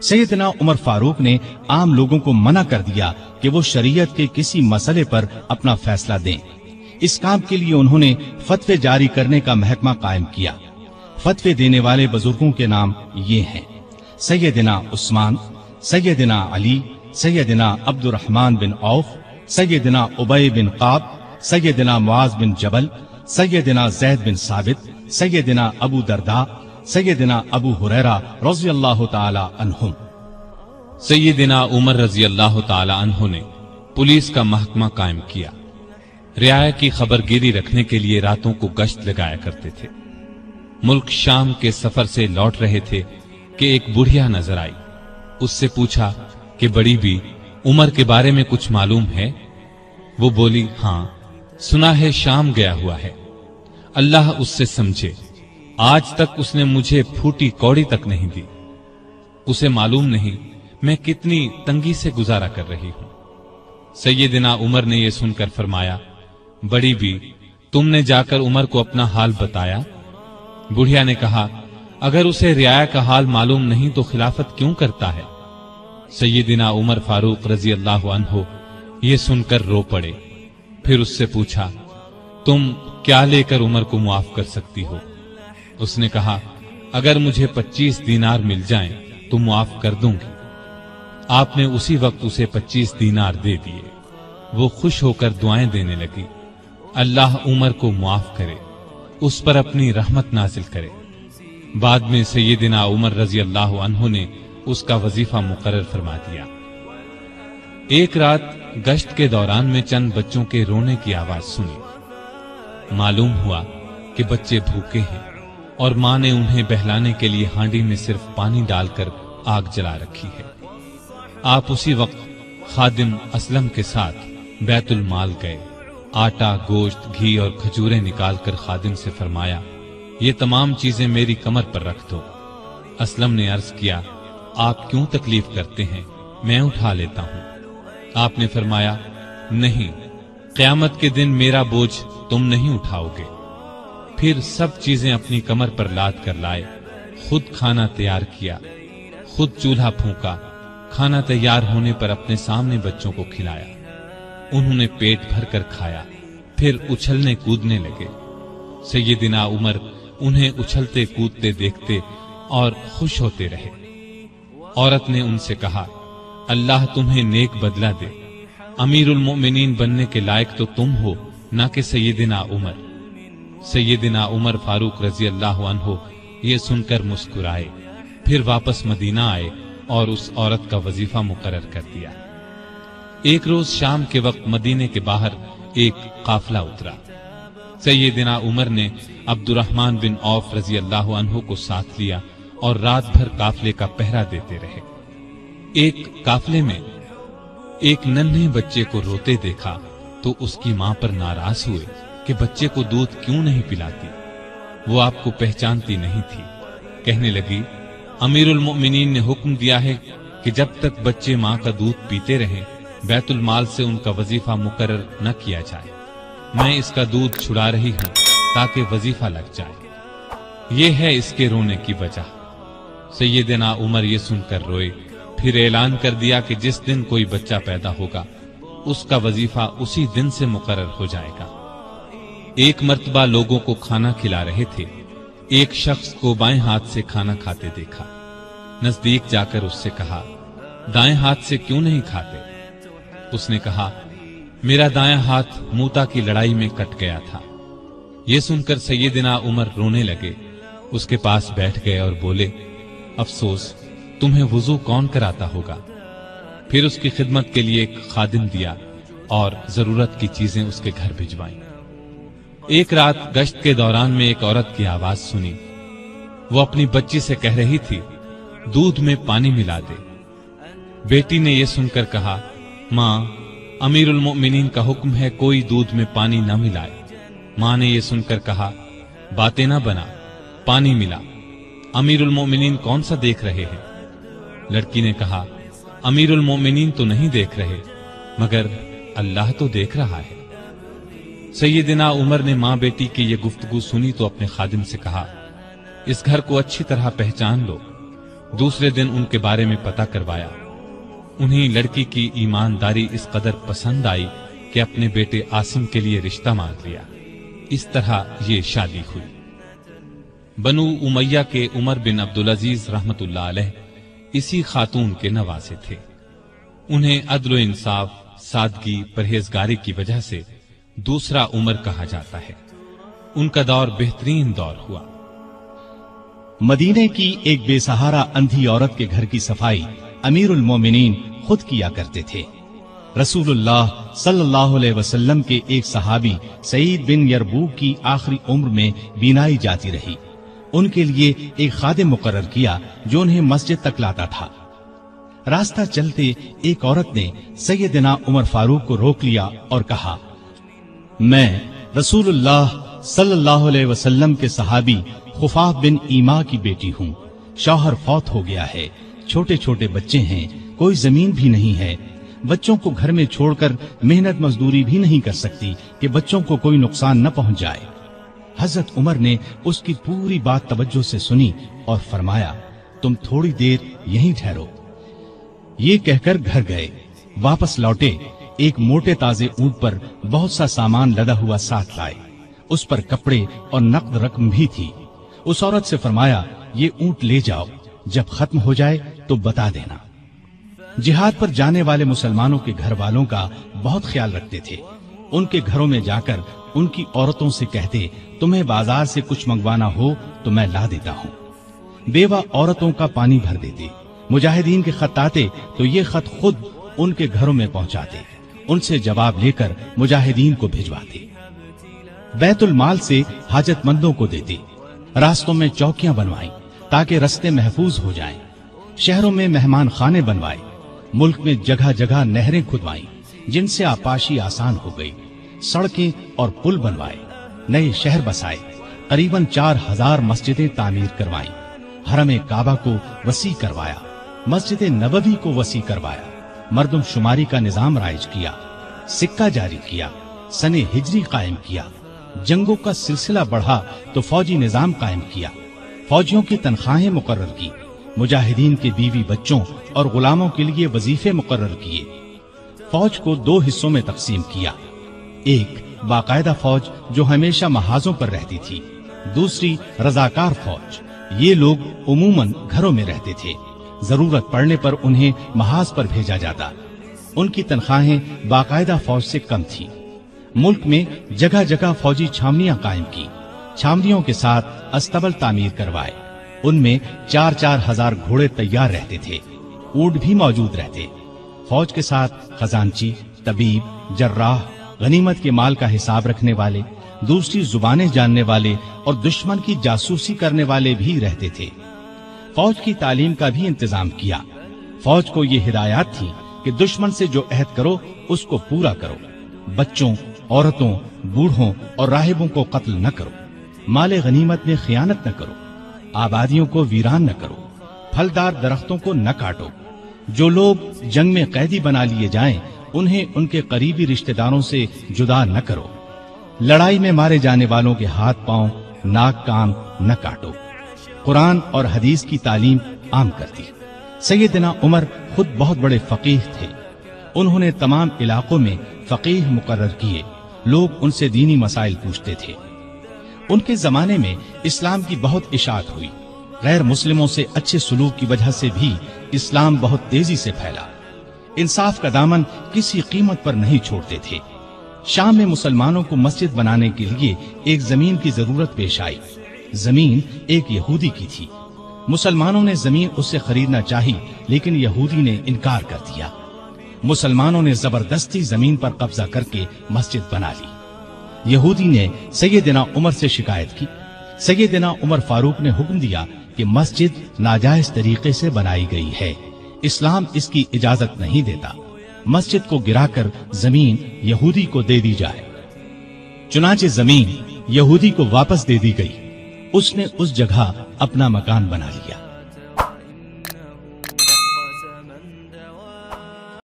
सैयदना उमर फारूक ने आम लोगों को मना कर दिया कि वो शरीयत के किसी मसले पर अपना फैसला दें। इस काम के लिए उन्होंने फतवे जारी करने का महकमा कायम किया। फतवे देने वाले बुजुर्गों के नाम ये हैं: सैयदना उस्मान, सैयदना अली, सैयदना अब्दुर्रहमान बिन औफ, सैयदना उबय बिन काब, सैयदना मुआज बिन जबल, सैयदना जैद बिन साबित, सैयदना अबू दरदा, सैयदना अबू हुरैरा रज़ियल्लाहु ताला अन्हुम। सैयदना उमर रज़ियल्लाहु ताला अन्हु ने पुलिस का महकमा कायम किया। रियाया की खबरगिरी रखने के लिए रातों को गश्त लगाया करते थे। मुल्क शाम के सफर से लौट रहे थे कि एक बुढ़िया नजर आई। उससे पूछा कि बड़ी भी उमर के बारे में कुछ मालूम है? वो बोली, हां, सुना है शाम गया हुआ है। अल्लाह उससे समझे, आज तक उसने मुझे फूटी कौड़ी तक नहीं दी। उसे मालूम नहीं मैं कितनी तंगी से गुजारा कर रही हूं। सैयदना उमर ने यह सुनकर फरमाया, बड़ी भी तुमने जाकर उमर को अपना हाल बताया? बुढ़िया ने कहा, अगर उसे रियाया का हाल मालूम नहीं तो खिलाफत क्यों करता है? सैयदना उमर फारूक रज़ियल्लाहु अन्हु ये सुनकर रो पड़े। फिर उससे पूछा, तुम क्या लेकर उमर को मुआफ कर सकती हो? उसने कहा, अगर मुझे 25 दीनार मिल जाएं तो मुआफ कर दूंगी। आपने उसी वक्त उसे 25 दीनार दे दिए। वो खुश होकर दुआएं देने लगी, अल्लाह उमर को मुआफ करे, उस पर अपनी रहमत नाजिल करे। बाद में सैयदना उमर रज़ियल्लाहु अन्हु ने उसका वजीफा मुकर्रर फरमा दिया। एक रात गश्त के दौरान में चंद बच्चों के रोने की आवाज सुनी। मालूम हुआ कि बच्चे भूखे हैं और मां ने उन्हें बहलाने के लिए हांडी में सिर्फ पानी डालकर आग जला रखी है। आप उसी वक्त खादिम असलम के साथ बैतुल माल गए। आटा, गोश्त, घी और खजूरें निकालकर खादिम से फरमाया, ये तमाम चीजें मेरी कमर पर रख दो। असलम ने अर्ज किया, आप क्यों तकलीफ करते हैं, मैं उठा लेता हूं। आपने फरमाया, नहीं, क़यामत के दिन मेरा बोझ तुम नहीं उठाओगे। फिर सब चीजें अपनी कमर पर लाद कर लाए। खुद खाना तैयार किया, खुद चूल्हा फूंका। खाना तैयार होने पर अपने सामने बच्चों को खिलाया। उन्होंने पेट भरकर खाया, फिर उछलने कूदने लगे। सैयदना उमर उन्हें उछलते कूदते देखते और खुश होते रहे। औरत ने उनसे कहा, अल्लाह तुम्हें नेक बदला दे। अमीरुल मोमिनीन बनने के लायक तो तुम हो, ना कि सैयदना उमर। सैयदना उमर फारूक रज़ियल्लाहु अन्हु ये सुनकर मुस्कुराए, फिर वापस मदीना आए और उस औरत का वजीफा मुकर्रर कर दिया। एक रोज शाम के वक्त मदीने के बाहर एक काफिला उतरा। सैयदना उमर ने अब्दुर्रहमान बिन औफ रज़ियल्लाहु अन्हु को साथ लिया और रात भर काफिले का पहरा देते रहे। एक काफिले में एक नन्हे बच्चे को रोते देखा तो उसकी मां पर नाराज हुए कि बच्चे को दूध क्यों नहीं पिलाती। वो आपको पहचानती नहीं थी। कहने लगी, अमीरुल मोमिनीन ने हुक्म दिया है कि जब तक बच्चे मां का दूध पीते रहें बैतुल माल से उनका वजीफा मुकर्रर न किया जाए। मैं इसका दूध छुड़ा रही हूं ताकि वजीफा लग जाए। ये है इसके रोने की वजह। सैयदना उमर ये सुनकर रोए, फिर ऐलान कर दिया कि जिस दिन कोई बच्चा पैदा होगा उसका वजीफा उसी दिन से मुकर्रर हो जाएगा। एक मर्तबा लोगों को खाना खिला रहे थे। एक शख्स को बाएं हाथ से खाना खाते देखा। नजदीक जाकर उससे कहा, दाएं हाथ से क्यों नहीं खाते? उसने कहा, मेरा दायां हाथ मूता की लड़ाई में कट गया था। यह सुनकर सैयदना उमर रोने लगे। उसके पास बैठ गए और बोले, अफसोस, तुम्हें वुजू कौन कराता होगा? फिर उसकी खिदमत के लिए एक खादिम दिया और जरूरत की चीजें उसके घर भिजवाईं। एक रात गश्त के दौरान में एक औरत की आवाज सुनी। वो अपनी बच्ची से कह रही थी, दूध में पानी मिला दे। बेटी ने यह सुनकर कहा, मां, अमीरुल मोमिनीन का हुक्म है कोई दूध में पानी न मिलाए। मां ने यह सुनकर कहा, बातें ना बना, पानी मिला। अमीरुल मोमिनीन कौन सा देख रहे हैं? लड़की ने कहा, अमीरुल मोमिनीन तो नहीं देख रहे, मगर अल्लाह तो देख रहा है। सैयदना उमर ने मां बेटी की यह गुफ्तगू सुनी तो अपने खादिम से कहा, इस घर को अच्छी तरह पहचान लो। दूसरे दिन उनके बारे में पता करवाया। उन्हें लड़की की ईमानदारी इस कदर पसंद आई कि अपने बेटे आसिम के लिए रिश्ता मांग लिया। इस तरह ये शादी हुई। बनु उमैया के उमर बिन अब्दुल अजीज रहमतुल्लाह अलैह इसी खातून के नवासे थे। उन्हें अदल इंसाफ, सादगी, परहेजगारी की वजह से दूसरा उमर कहा जाता है। उनका दौर बेहतरीन दौर हुआ। मदीने की एक बेसहारा अंधी औरत के घर की सफाई अमीरुल मोमिनीन खुद किया करते थे। रसूलुल्लाह सल्लल्लाहु अलैहि वसल्लम के एक सहाबी सईद बिन यरबूक की आखिरी उम्र में बीनाई जाती रही। उनके लिए एक खादिम मुकर्रर किया जो उन्हें मस्जिद तक लाता था। रास्ता चलते एक औरत ने सैयदना उमर फारूक को रोक लिया और कहा, मैं रसूलुल्लाह सल्लल्लाहु अलैहि वसल्लम के सहाबी खुफाफ बिन ईमा की बेटी हूँ। शौहर फौत हो गया है, छोटे छोटे बच्चे हैं, कोई जमीन भी नहीं है। बच्चों को घर में छोड़कर मेहनत मजदूरी भी नहीं कर सकती कि बच्चों को कोई नुकसान न पहुंच जाए। हजरत उमर ने उसकी पूरी बात तवज्जो से सुनी और फरमाया, तुम थोड़ी देर यहीं ठहरो। ये कहकर घर गए। वापस लौटे, एक मोटे ताजे ऊंट पर बहुत सा सामान लदा हुआ साथ लाए। उस पर कपड़े और नकद रकम भी थी। उस औरत से फरमाया, ये ऊंट ले जाओ, जब खत्म हो जाए तो बता देना। जिहाद पर जाने वाले मुसलमानों के घर वालों का बहुत ख्याल रखते थे। उनके घरों में जाकर उनकी औरतों से कहते, तुम्हें बाजार से कुछ मंगवाना हो तो मैं ला देता हूँ। बेवा औरतों का पानी भर देते। मुजाहिदीन के खत आते तो ये खत खुद उनके घरों में पहुंचाते। उनसे जवाब लेकर मुजाहिदीन को भिजवाते। बैतुल माल से हाजतमंदों को देते। रास्तों में चौकियां बनवाई ताकि रास्ते महफूज हो जाएं। शहरों में मेहमान खाने बनवाए। मुल्क में जगह जगह नहरें खुदवाई जिनसे आपाशी आसान हो गई। सड़कें और पुल बनवाए। नए शहर बसाए। करीबन 4000 मस्जिदें तामीर करवाई। हरम काबा को वसी करवाया। मस्जिद नबवी को वसी करवाया। मर्दम शुमारी का निजाम राइज किया। सिक्का जारी किया। सने हिजरी कायम किया। जंगों का सिलसिला बढ़ा तो फौजी निजाम कायम किया। फौजियों की तनख्वाहें मुकर्रर की। मुजाहिदीन के बीवी बच्चों और गुलामों के लिए वजीफे मुकर्रर किए। फौज को 2 हिस्सों में तकसीम किया। एक बाकायदा फौज जो हमेशा महाजों पर रहती थी। दूसरी रजाकार फौज। ये लोग उमूमन घरों में रहते थे। जरूरत पड़ने पर उन्हें महाज पर भेजा जाता। उनकी तनख्वाहें बाकायदा फौज से कम थी। मुल्क में जगह जगह फौजी छावनियां कायम की। छावनियों के साथ अस्तबल तामीर करवाए। उनमें 4-4 हजार घोड़े तैयार रहते थे। ऊंट भी मौजूद रहते। फौज के साथ खजांची, तबीब, जर्राह, गनीमत के माल का हिसाब रखने वाले, दूसरी जुबानें जानने वाले और दुश्मन की जासूसी करने वाले भी रहते थे। फौज की तालीम का भी इंतजाम किया। फौज को ये हिदायत थी कि दुश्मन से जो अहद करो उसको पूरा करो। बच्चों, औरतों, बूढ़ों और राहिबों को कत्ल न करो। माले गनीमत में खियानत न करो। आबादियों को वीरान न करो। फलदार दरख्तों को न काटो। जो लोग जंग में कैदी बना लिए जाएं, उन्हें उनके करीबी रिश्तेदारों से जुदा न करो। लड़ाई में मारे जाने वालों के हाथ पांव, नाक, कान न काटो। कुरान और हदीस की तालीम आम कर दी। सैयदना उमर खुद बहुत बड़े फकीह थे। उन्होंने तमाम इलाकों में फकीह मुकर्रर किए। लोग उनसे दीनी मसाइल पूछते थे। उनके जमाने में इस्लाम की बहुत इशाअत हुई। गैर मुस्लिमों से अच्छे सलूक की वजह से भी इस्लाम बहुत तेजी से फैला। इंसाफ का दामन किसी कीमत पर नहीं छोड़ते थे। शाम में मुसलमानों को मस्जिद बनाने के लिए एक जमीन की जरूरत पेश आई। जमीन एक यहूदी की थी। मुसलमानों ने जमीन उससे खरीदना चाही, लेकिन यहूदी ने इनकार कर दिया। मुसलमानों ने जबरदस्ती जमीन पर कब्जा करके मस्जिद बना ली। यहूदी ने सैयदना उमर से शिकायत की। सैयदना उमर फारूक ने हुक्म दिया कि मस्जिद नाजायज तरीके से बनाई गई है। इस्लाम इसकी इजाजत नहीं देता। मस्जिद को गिराकर जमीन यहूदी को दे दी जाए। चुनाचे जमीन यहूदी को वापस दे दी गई। उसने उस जगह अपना मकान बना लिया।